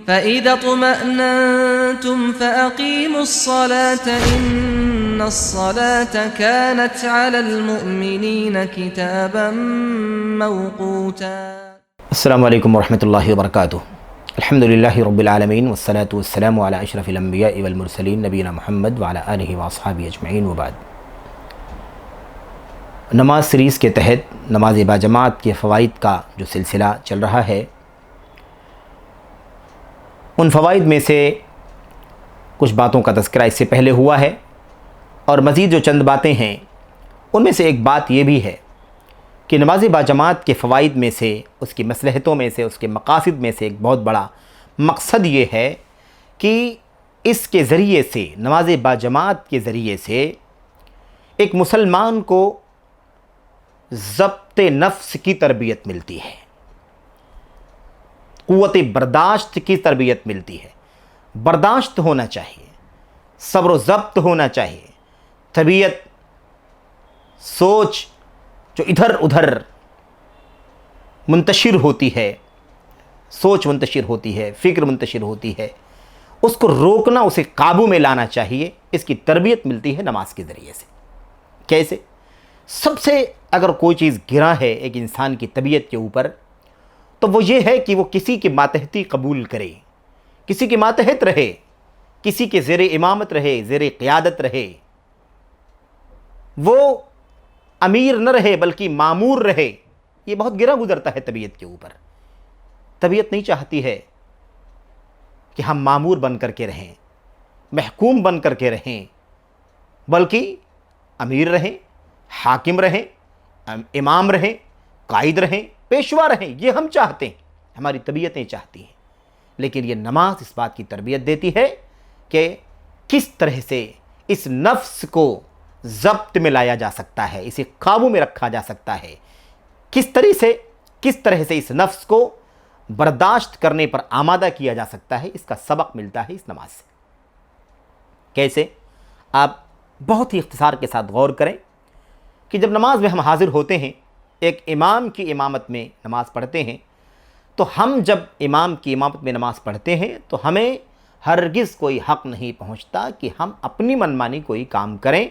فَإِذَا اطْمَأْنَنْتُمْ فَأَقِيمُوا الصَّلَاةَ إِنَّ الصَّلَاةَ كَانَتْ عَلَى الْمُؤْمِنِينَ كِتَابًا مَوْقُوتًا۔ السلام علیکم ورحمۃ اللہ وبرکاتہ۔ الحمدللہ رب العالمین والصلاة والسلام علی اشرف الانبیاء والمرسلین نبینا محمد وعلی آلہ واصحابہ اجمعین وبعد۔ نماز سیریز کے تحت نماز باجماعت کے فوائد کا جو سلسلہ چل رہا ہے، ان فوائد میں سے کچھ باتوں کا تذکرہ اس سے پہلے ہوا ہے، اور مزید جو چند باتیں ہیں ان میں سے ایک بات یہ بھی ہے کہ نماز باجماعت کے فوائد میں سے، اس کی مصلحتوں میں سے، اس کے مقاصد میں سے ایک بہت بڑا مقصد یہ ہے کہ اس کے ذریعے سے، نماز باجماعت کے ذریعے سے ایک مسلمان کو ضبط نفس کی تربیت ملتی ہے، قوت برداشت کی تربیت ملتی ہے۔ برداشت ہونا چاہیے، صبر و ضبط ہونا چاہیے، طبیعت، سوچ جو ادھر ادھر منتشر ہوتی ہے، سوچ منتشر ہوتی ہے، فکر منتشر ہوتی ہے، اس کو روکنا، اسے قابو میں لانا چاہیے۔ اس کی تربیت ملتی ہے نماز کے ذریعے سے۔ کیسے؟ سب سے اگر کوئی چیز گراں ہے ایک انسان کی طبیعت کے اوپر، تو وہ یہ ہے کہ وہ کسی کی ماتحتی قبول کرے، کسی کی ماتحت رہے، کسی کے زیر امامت رہے، زیر قیادت رہے، وہ امیر نہ رہے بلکہ مامور رہے۔ یہ بہت گراں گزرتا ہے طبیعت کے اوپر۔ طبیعت نہیں چاہتی ہے کہ ہم مامور بن کر کے رہیں، محکوم بن کر کے رہیں، بلکہ امیر رہیں، حاکم رہیں، امام رہیں، قائد رہیں، پیشوا رہیں۔ یہ ہم چاہتے ہیں، ہماری طبیعتیں چاہتی ہیں۔ لیکن یہ نماز اس بات کی تربیت دیتی ہے کہ کس طرح سے اس نفس کو ضبط میں لایا جا سکتا ہے، اسے قابو میں رکھا جا سکتا ہے، کس طرح سے اس نفس کو برداشت کرنے پر آمادہ کیا جا سکتا ہے۔ اس کا سبق ملتا ہے اس نماز سے۔ کیسے؟ آپ بہت ہی اختصار کے ساتھ غور کریں کہ جب نماز میں ہم حاضر ہوتے ہیں، ایک امام کی امامت میں نماز پڑھتے ہیں، تو ہم جب امام کی امامت میں نماز پڑھتے ہیں تو ہمیں ہرگز کوئی حق نہیں پہنچتا کہ ہم اپنی منمانی کوئی کام کریں،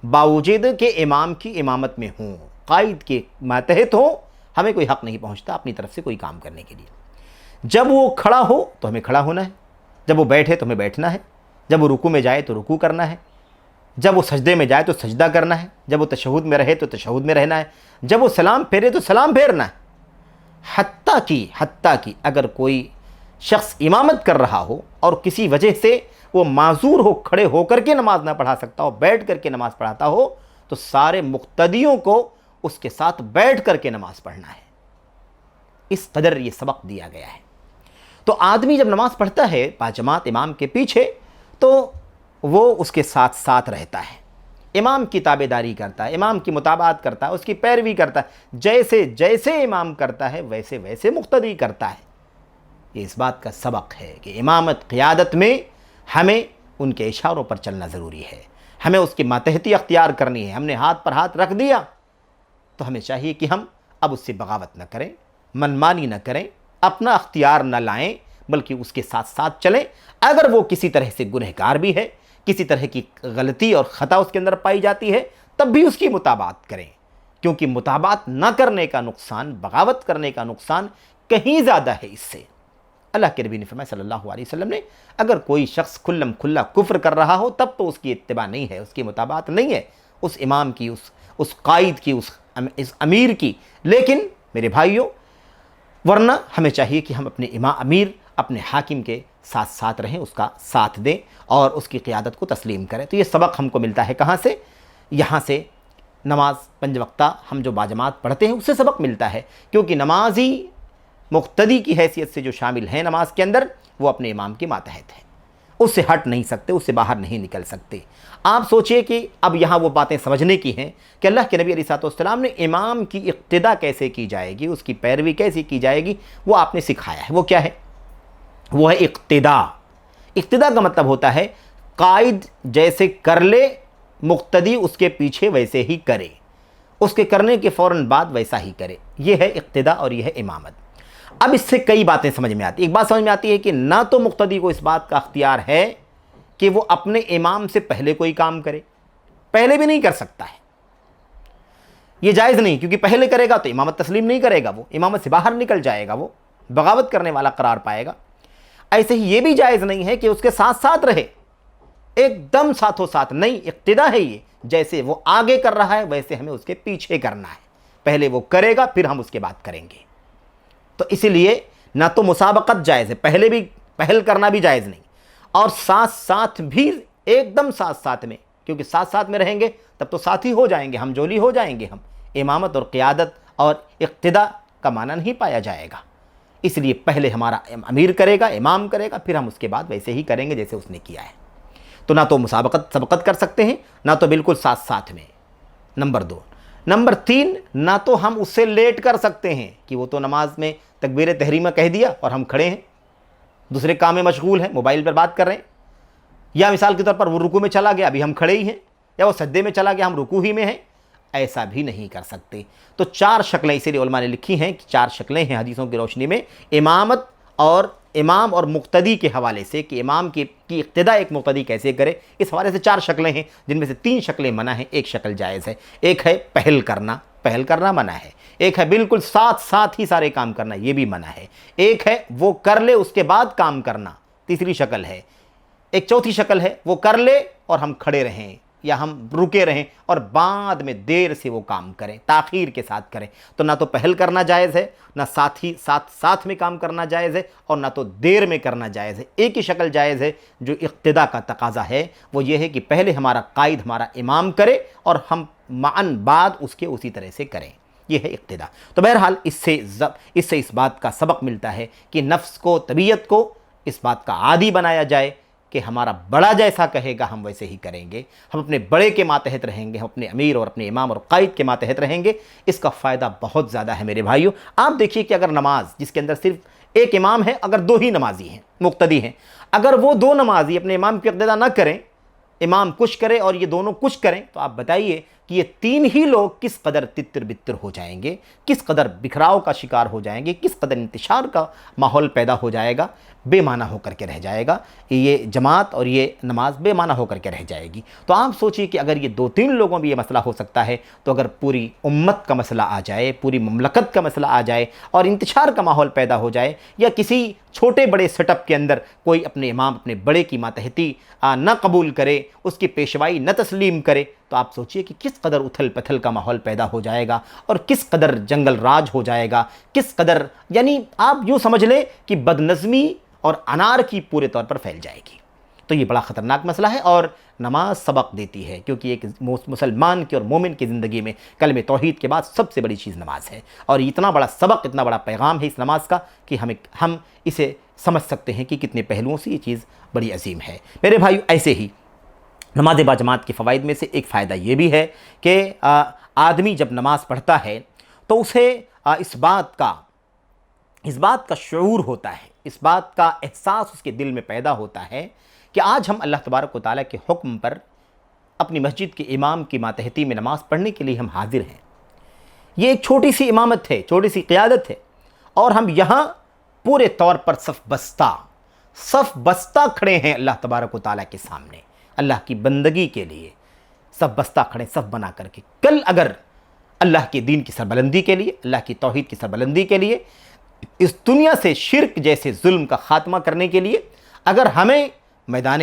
باوجود کہ امام کی امامت میں ہوں، قائد کے ماتحت ہوں۔ ہمیں کوئی حق نہیں پہنچتا اپنی طرف سے کوئی کام کرنے کے لیے۔ جب وہ کھڑا ہو تو ہمیں کھڑا ہونا ہے، جب وہ بیٹھے تو ہمیں بیٹھنا ہے، جب وہ رکوع میں جائے تو رکوع کرنا ہے، جب وہ سجدے میں جائے تو سجدہ کرنا ہے، جب وہ تشہد میں رہے تو تشہد میں رہنا ہے، جب وہ سلام پھیرے تو سلام پھیرنا ہے۔ حتیٰ کہ اگر کوئی شخص امامت کر رہا ہو اور کسی وجہ سے وہ معذور ہو، کھڑے ہو کر کے نماز نہ پڑھا سکتا ہو، بیٹھ کر کے نماز پڑھاتا ہو، تو سارے مقتدیوں کو اس کے ساتھ بیٹھ کر کے نماز پڑھنا ہے۔ اس قدر یہ سبق دیا گیا ہے۔ تو آدمی جب نماز پڑھتا ہے باجماعت امام کے پیچھے، تو وہ اس کے ساتھ ساتھ رہتا ہے، امام کی تابعداری کرتا ہے، امام کی متابعت کرتا ہے، اس کی پیروی کرتا ہے۔ جیسے جیسے امام کرتا ہے ویسے ویسے مقتدی کرتا ہے۔ یہ اس بات کا سبق ہے کہ امامت، قیادت میں ہمیں ان کے اشاروں پر چلنا ضروری ہے، ہمیں اس کی ماتحتی اختیار کرنی ہے۔ ہم نے ہاتھ پر ہاتھ رکھ دیا تو ہمیں چاہیے کہ ہم اب اس سے بغاوت نہ کریں، منمانی نہ کریں، اپنا اختیار نہ لائیں، بلکہ اس کے ساتھ ساتھ چلیں۔ اگر وہ کسی طرح سے گنہگار بھی ہے، کسی طرح کی غلطی اور خطا اس کے اندر پائی جاتی ہے، تب بھی اس کی متابعت کریں، کیونکہ متابعت نہ کرنے کا نقصان، بغاوت کرنے کا نقصان کہیں زیادہ ہے اس سے۔ اللہ کے نبی نے فرمایا صلی اللہ علیہ وسلم نے، اگر کوئی شخص کھلم کھلا کفر کر رہا ہو تب تو اس کی اتباع نہیں ہے، اس کی متابعت نہیں ہے، اس امام کی، اس قائد کی، اس امیر کی۔ لیکن میرے بھائیوں، ورنہ ہمیں چاہیے کہ ہم اپنے امیر، اپنے حاکم کے ساتھ ساتھ رہیں، اس کا ساتھ دیں اور اس کی قیادت کو تسلیم کریں۔ تو یہ سبق ہم کو ملتا ہے کہاں سے؟ یہاں سے نماز 5 وقتہ ہم جو باجماعت پڑھتے ہیں اس سے سبق ملتا ہے، کیونکہ نمازی مقتدی کی حیثیت سے جو شامل ہیں نماز کے اندر، وہ اپنے امام کے ماتحت ہیں، اس سے ہٹ نہیں سکتے، اس سے باہر نہیں نکل سکتے۔ آپ سوچئے کہ اب یہاں وہ باتیں سمجھنے کی ہیں کہ اللہ کے نبی علیہ السلام نے امام کی اقتداء کیسے کی جائے گی، اس کی پیروی کیسے کی جائے گی، وہ آپ نے سکھایا ہے۔ وہ کیا ہے؟ وہ ہے اقتداء۔ اقتداء کا مطلب ہوتا ہے قائد جیسے کر لے، مقتدی اس کے پیچھے ویسے ہی کرے، اس کے کرنے کے فوراً بعد ویسا ہی کرے۔ یہ ہے اقتداء اور یہ ہے امامت۔ اب اس سے کئی باتیں سمجھ میں آتی ہیں. ایک بات سمجھ میں آتی ہے کہ نہ تو مقتدی کو اس بات کا اختیار ہے کہ وہ اپنے امام سے پہلے کوئی کام کرے، پہلے بھی نہیں کر سکتا ہے، یہ جائز نہیں، کیونکہ پہلے کرے گا تو امامت تسلیم نہیں کرے گا، وہ امامت سے باہر نکل جائے گا، وہ بغاوت کرنے والا قرار پائے گا. ایسے ہی یہ بھی جائز نہیں ہے کہ اس کے ساتھ ساتھ رہے، ایک دم ساتھوں ساتھ نہیں. اقتدا ہے یہ، جیسے وہ آگے کر رہا ہے ویسے ہمیں اس کے پیچھے کرنا ہے، پہلے وہ کرے گا پھر ہم اس کے بعد کریں گے. تو اسی لیے نہ تو مسابقت جائز ہے، پہلے بھی پہل کرنا بھی جائز نہیں، اور ساتھ ساتھ بھی ایک دم ساتھ ساتھ میں، کیونکہ ساتھ ساتھ میں رہیں گے تب تو ساتھی ہو جائیں گے، ہم جولی ہو جائیں گے. ہم امامت اور قیادت اور اقتدا کا معنی نہیں پایا جائے گا. اس لیے پہلے ہمارا امیر کرے گا، امام کرے گا، پھر ہم اس کے بعد ویسے ہی کریں گے جیسے اس نے کیا ہے. تو نہ تو سبقت کر سکتے ہیں، نہ تو بالکل ساتھ ساتھ میں. نمبر 2. نمبر 3، نہ تو ہم اس سے لیٹ کر سکتے ہیں کہ وہ تو نماز میں تکبیر تحریمہ کہہ دیا اور ہم کھڑے ہیں، دوسرے کام میں مشغول ہیں، موبائل پر بات کر رہے ہیں، یا مثال کے طور پر وہ رکوع میں چلا گیا ابھی ہم کھڑے ہی ہیں، یا وہ سجدے میں چلا گیا ہم رکوع ہی میں ہیں. ایسا بھی نہیں کر سکتے. تو 4 شکلیں اسی لیے علماء نے لکھی ہیں کہ 4 شکلیں ہیں حدیثوں کی روشنی میں امامت اور امام اور مقتدی کے حوالے سے، کہ امام کی اقتدا ایک مقتدی کیسے کرے. اس حوالے سے 4 شکلیں ہیں، جن میں سے 3 شکلیں منع ہیں، ایک شکل جائز ہے. ایک ہے پہل کرنا منع ہے. ایک ہے بالکل ساتھ ساتھ ہی سارے کام کرنا، یہ بھی منع ہے. ایک ہے وہ کر لے اس کے بعد کام کرنا، تیسری شکل ہے. ایک چوتھی شکل ہے وہ کر لے اور ہم کھڑے رہیں یا ہم رکے رہیں اور بعد میں دیر سے وہ کام کریں، تاخیر کے ساتھ کریں. تو نہ تو پہل کرنا جائز ہے، نہ ساتھ میں کام کرنا جائز ہے، اور نہ تو دیر میں کرنا جائز ہے. ایک ہی شکل جائز ہے جو اقتدا کا تقاضا ہے، وہ یہ ہے کہ پہلے ہمارا قائد ہمارا امام کرے اور ہم معاً بعد اس کے اسی طرح سے کریں. یہ ہے اقتدا. تو بہرحال اس سے اس بات کا سبق ملتا ہے کہ نفس کو، طبیعت کو اس بات کا عادی بنایا جائے کہ ہمارا بڑا جیسا کہے گا ہم ویسے ہی کریں گے، ہم اپنے بڑے کے ماتحت رہیں گے، ہم اپنے امیر اور اپنے امام اور قائد کے ماتحت رہیں گے. اس کا فائدہ بہت زیادہ ہے میرے بھائیوں. آپ دیکھیے کہ اگر نماز جس کے اندر صرف ایک امام ہے، اگر 2 ہی نمازی ہیں مقتدی ہیں، اگر وہ 2 نمازی اپنے امام کی اقتدا نہ کریں، امام کچھ کرے اور یہ دونوں کچھ کریں، تو آپ بتائیے کہ یہ 3 ہی لوگ کس قدر تتر بتر ہو جائیں گے، کس قدر بکھراؤ کا شکار ہو جائیں گے، کس قدر انتشار کا ماحول پیدا ہو جائے گا، بے معنی ہو کر کے رہ جائے گا. یہ جماعت اور یہ نماز بے معنی ہو کر کے رہ جائے گی. تو آپ سوچئے کہ اگر یہ 2-3 لوگوں میں یہ مسئلہ ہو سکتا ہے، تو اگر پوری امت کا مسئلہ آ جائے، پوری مملکت کا مسئلہ آ جائے اور انتشار کا ماحول پیدا ہو جائے، یا کسی چھوٹے بڑے سیٹ اپ کے اندر کوئی اپنے امام اپنے بڑے کی ماتحتی نہ قبول کرے، اس کی پیشوائی نہ تسلیم کرے، تو آپ سوچئے کہ کس قدر اتھل پتھل کا ماحول پیدا ہو جائے گا اور کس قدر جنگل راج ہو جائے گا، کس قدر، یعنی آپ یوں سمجھ لیں کہ بدنظمی اور انار کی پورے طور پر پھیل جائے گی. تو یہ بڑا خطرناک مسئلہ ہے، اور نماز سبق دیتی ہے، کیونکہ ایک مسلمان کی اور مومن کی زندگی میں کلمہ توحید کے بعد سب سے بڑی چیز نماز ہے. اور اتنا بڑا سبق، اتنا بڑا پیغام ہے اس نماز کا کہ ہم اسے سمجھ سکتے ہیں کہ کتنے پہلوؤں سے یہ چیز بڑی عظیم ہے. میرے بھائیو، ایسے ہی نماز باجماعت کے فوائد میں سے ایک فائدہ یہ بھی ہے کہ آدمی جب نماز پڑھتا ہے تو اسے اس بات کا شعور ہوتا ہے، اس بات کا احساس اس کے دل میں پیدا ہوتا ہے کہ آج ہم اللہ تبارک و تعالیٰ کے حکم پر اپنی مسجد کے امام کی ماتحتی میں نماز پڑھنے کے لیے ہم حاضر ہیں. یہ ایک چھوٹی سی امامت ہے، چھوٹی سی قیادت ہے، اور ہم یہاں پورے طور پر صف بستہ کھڑے ہیں اللہ تبارک و تعالیٰ کے سامنے، اللہ کی بندگی کے لیے صف بستہ کھڑے، صف بنا کر کے. کل اگر اللہ کے دین کی سربلندی کے لیے، اللہ کی توحید کی سربلندی کے لیے، اس دنیا سے شرک جیسے ظلم کا خاتمہ کرنے کے لیے اگر ہمیں میدان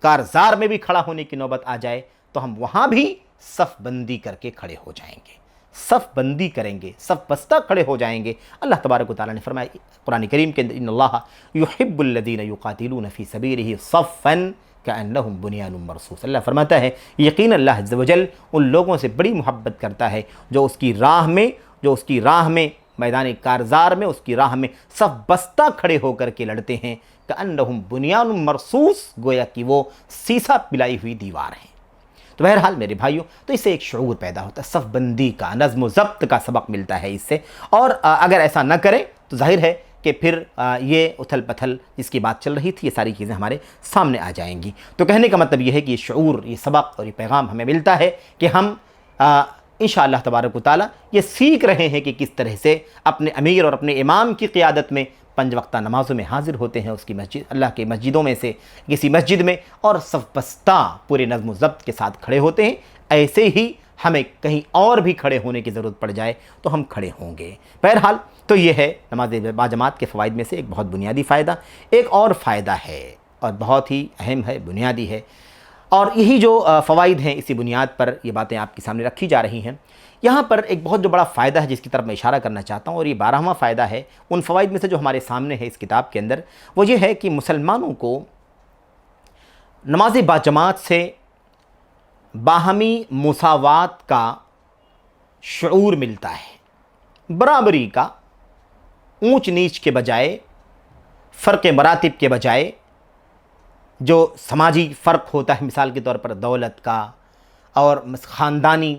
کارزار میں بھی کھڑا ہونے کی نوبت آ جائے، تو ہم وہاں بھی صف بندی کر کے کھڑے ہو جائیں گے، صف بندی کریں گے، صف بستہ کھڑے ہو جائیں گے. اللہ تبارک و تعالیٰ نے فرمایا قرآن کریم کے اندر، ان اللہ یحب الذین یقاتلون فی سبیلہ صفا کأنہم بنیان مرصوص. اللہ فرماتا ہے یقین اللہ عز و جل ان لوگوں سے بڑی محبت کرتا ہے جو اس کی راہ میں میدان کارزار میں، اس کی راہ میں صف بستہ کھڑے ہو کر کے لڑتے ہیں. کأنہم بنیان مرصوص، گویا کہ وہ سیسا پلائی ہوئی دیوار ہیں. تو بہرحال میرے بھائیوں، تو اس سے ایک شعور پیدا ہوتا ہے، صف بندی کا، نظم و ضبط کا سبق ملتا ہے اس سے. اور اگر ایسا نہ کریں تو ظاہر ہے کہ پھر یہ اتھل پتھل جس کی بات چل رہی تھی، یہ ساری چیزیں ہمارے سامنے آ جائیں گی. تو کہنے کا مطلب یہ ہے کہ یہ شعور، یہ سبق اور یہ پیغام ہمیں ملتا ہے کہ ہم انشاءاللہ تبارک و تعالیٰ یہ سیکھ رہے ہیں کہ کس طرح سے اپنے امیر اور اپنے امام کی قیادت میں 5 وقتہ نمازوں میں حاضر ہوتے ہیں، اس کی مسجد، اللہ کی مسجدوں میں سے کسی مسجد میں، اور صف بستہ پورے نظم و ضبط کے ساتھ کھڑے ہوتے ہیں۔ ایسے ہی ہمیں کہیں اور بھی کھڑے ہونے کی ضرورت پڑ جائے تو ہم کھڑے ہوں گے۔ بہرحال تو یہ ہے نماز باجماعت کے فوائد میں سے ایک بہت بنیادی فائدہ۔ ایک اور فائدہ ہے اور بہت ہی اہم ہے، بنیادی ہے، اور یہی جو فوائد ہیں اسی بنیاد پر یہ باتیں آپ کے سامنے رکھی جا رہی ہیں۔ یہاں پر ایک بہت جو بڑا فائدہ ہے جس کی طرف میں اشارہ کرنا چاہتا ہوں، اور یہ 12واں فائدہ ہے ان فوائد میں سے جو ہمارے سامنے ہے اس کتاب کے اندر، وہ یہ ہے کہ مسلمانوں کو نماز باجماعت سے باہمی مساوات کا شعور ملتا ہے، برابری کا، اونچ نیچ کے بجائے، فرق مراتب کے بجائے جو سماجی فرق ہوتا ہے، مثال کے طور پر دولت کا اور خاندانی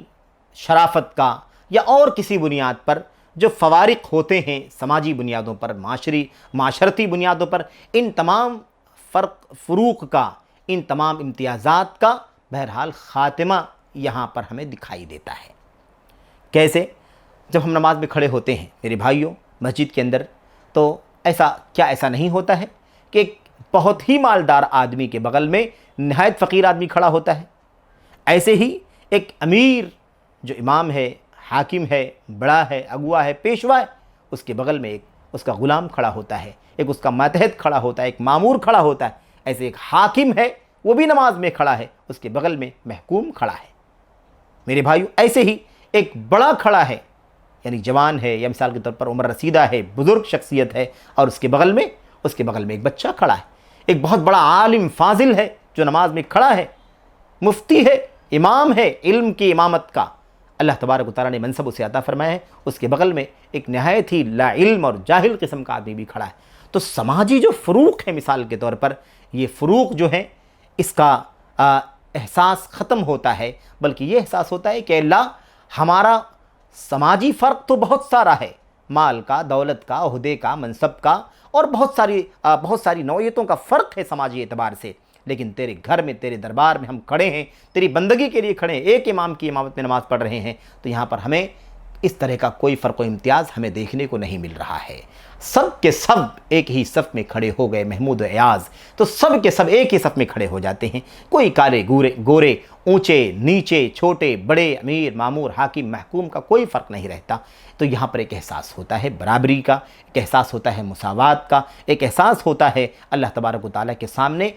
شرافت کا یا اور کسی بنیاد پر جو فوارق ہوتے ہیں سماجی بنیادوں پر، معاشرتی بنیادوں پر، ان تمام فروق کا، ان تمام امتیازات کا بہرحال خاتمہ یہاں پر ہمیں دکھائی دیتا ہے۔ کیسے؟ جب ہم نماز میں کھڑے ہوتے ہیں میرے بھائیوں مسجد کے اندر، تو ایسا نہیں ہوتا ہے کہ ایک بہت ہی مالدار آدمی کے بغل میں نہایت فقیر آدمی کھڑا ہوتا ہے؟ ایسے ہی ایک امیر جو امام ہے، حاکم ہے، بڑا ہے، اگوا ہے، پیشوا ہے، اس کے بغل میں ایک اس کا غلام کھڑا ہوتا ہے، ایک اس کا ماتحت کھڑا ہوتا ہے، ایک مامور کھڑا ہوتا ہے۔ ایسے ایک حاکم ہے، وہ بھی نماز میں کھڑا ہے، اس کے بغل میں محکوم کھڑا ہے۔ میرے بھائیو ایسے ہی ایک بڑا کھڑا ہے، یعنی جوان ہے یا مثال کے طور پر عمر رسیدہ ہے، بزرگ شخصیت ہے، اور اس کے بغل میں ایک بچہ کھڑا ہے۔ ایک بہت بڑا عالم فاضل ہے جو نماز میں کھڑا ہے، مفتی ہے، امام ہے، علم کی امامت کا اللہ تبارک و تعالیٰ نے منصب اسے عطا فرمایا ہے، اس کے بغل میں ایک نہایت ہی لا علم اور جاہل قسم کا آدمی بھی کھڑا ہے۔ تو سماجی جو فروق ہے مثال کے طور پر، یہ فروق جو ہے اس کا احساس ختم ہوتا ہے، بلکہ یہ احساس ہوتا ہے کہ اللہ ہمارا سماجی فرق تو بہت سارا ہے، مال کا، دولت کا، عہدے کا، منصب کا، اور بہت ساری نوعیتوں کا فرق ہے سماجی اعتبار سے، لیکن تیرے گھر میں، تیرے دربار میں ہم کھڑے ہیں، تیری بندگی کے لیے کھڑے ہیں، ایک امام کی امامت میں نماز پڑھ رہے ہیں، تو یہاں پر ہمیں اس طرح کا کوئی فرق و امتیاز ہمیں دیکھنے کو نہیں مل رہا ہے۔ سب کے سب ایک ہی صف میں کھڑے ہو گئے، محمود و ایاز تو سب کے سب ایک ہی صف میں کھڑے ہو جاتے ہیں، کوئی کالے گورے، اونچے نیچے، چھوٹے بڑے، امیر مامور، حاکم محکوم کا کوئی فرق نہیں رہتا۔ تو یہاں پر ایک احساس ہوتا ہے برابری کا، ایک احساس ہوتا ہے مساوات کا، ایک احساس ہوتا ہے اللہ تبارک و تعالیٰ کے سامنے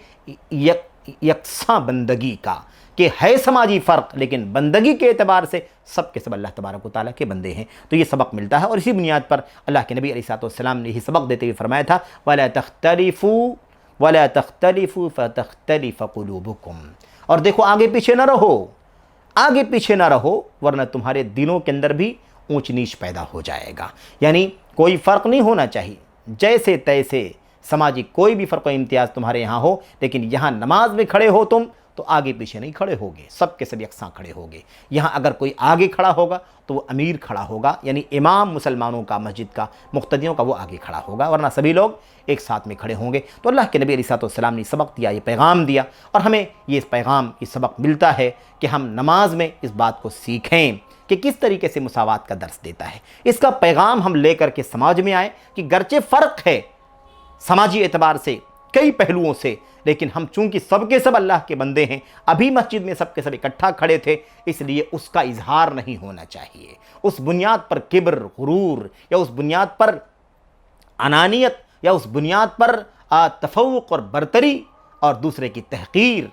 یکساں بندگی کا، کہ ہے سماجی فرق لیکن بندگی کے اعتبار سے سب کے سب اللہ تبارک و تعالیٰ کے بندے ہیں۔ تو یہ سبق ملتا ہے، اور اسی بنیاد پر اللہ کے نبی علیہ الصلوۃ والسلام نے یہی سبق دیتے ہوئے فرمایا تھا وَلَا تَخْتَلِفُوا فَتَخْتَلِفَ قُلُوبُكُمْ، اور دیکھو آگے پیچھے نہ رہو ورنہ تمہارے دلوں کے اندر بھی اونچ نیچ پیدا ہو جائے گا۔ یعنی کوئی فرق نہیں ہونا چاہیے، جیسے تیسے سماجی کوئی بھی فرق و امتیاز تمہارے یہاں ہو، لیکن یہاں نماز میں کھڑے ہو تم تو آگے پیچھے نہیں کھڑے ہوگے، سب کے سب یکساں کھڑے ہوگے۔ یہاں اگر کوئی آگے کھڑا ہوگا تو وہ امیر کھڑا ہوگا، یعنی امام مسلمانوں کا، مسجد کا، مقتدیوں کا، وہ آگے کھڑا ہوگا، ورنہ سبھی لوگ ایک ساتھ میں کھڑے ہوں گے۔ تو اللہ کے نبی علیہ الصلوۃ والسلام نے سبق دیا، یہ پیغام دیا، اور ہمیں یہ پیغام، یہ سبق ملتا ہے کہ ہم نماز میں اس بات کو سیکھیں کہ کس طریقے سے مساوات کا درس دیتا ہے۔ اس کا پیغام ہم لے کر کے سماج میں آئے کہ گرچہ فرق ہے سماجی اعتبار سے کئی پہلوؤں سے، لیکن ہم چونکہ سب کے سب اللہ کے بندے ہیں، ابھی مسجد میں سب کے سب اکٹھا کھڑے تھے، اس لیے اس کا اظہار نہیں ہونا چاہیے۔ اس بنیاد پر کبر، غرور، یا اس بنیاد پر انانیت، یا اس بنیاد پر تفوق اور برتری اور دوسرے کی تحقیر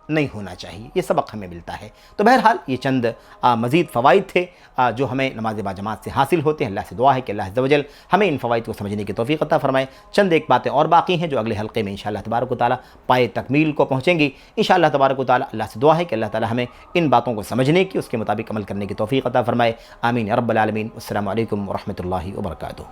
نہیں ہونا چاہیے۔ یہ سبق ہمیں ملتا ہے۔ تو بہرحال یہ چند مزید فوائد تھے جو ہمیں نماز باجماعت سے حاصل ہوتے ہیں۔ اللہ سے دعا ہے کہ اللہ عز و جل ہمیں ان فوائد کو سمجھنے کی توفیق عطا فرمائے۔ چند ایک باتیں اور باقی ہیں جو اگلے حلقے میں انشاءاللہ تبارک و تعالیٰ پائے تکمیل کو پہنچیں گی۔ انشاءاللہ تبارک و تعالیٰ اللہ سے دعا ہے کہ اللہ تعالیٰ ہمیں ان باتوں کو سمجھنے کی، اس کے مطابق عمل کرنے کی توفیق عطا فرمائے۔ آمین یا رب العالمین۔ السلام علیکم ورحمۃ اللہ وبرکاتہ۔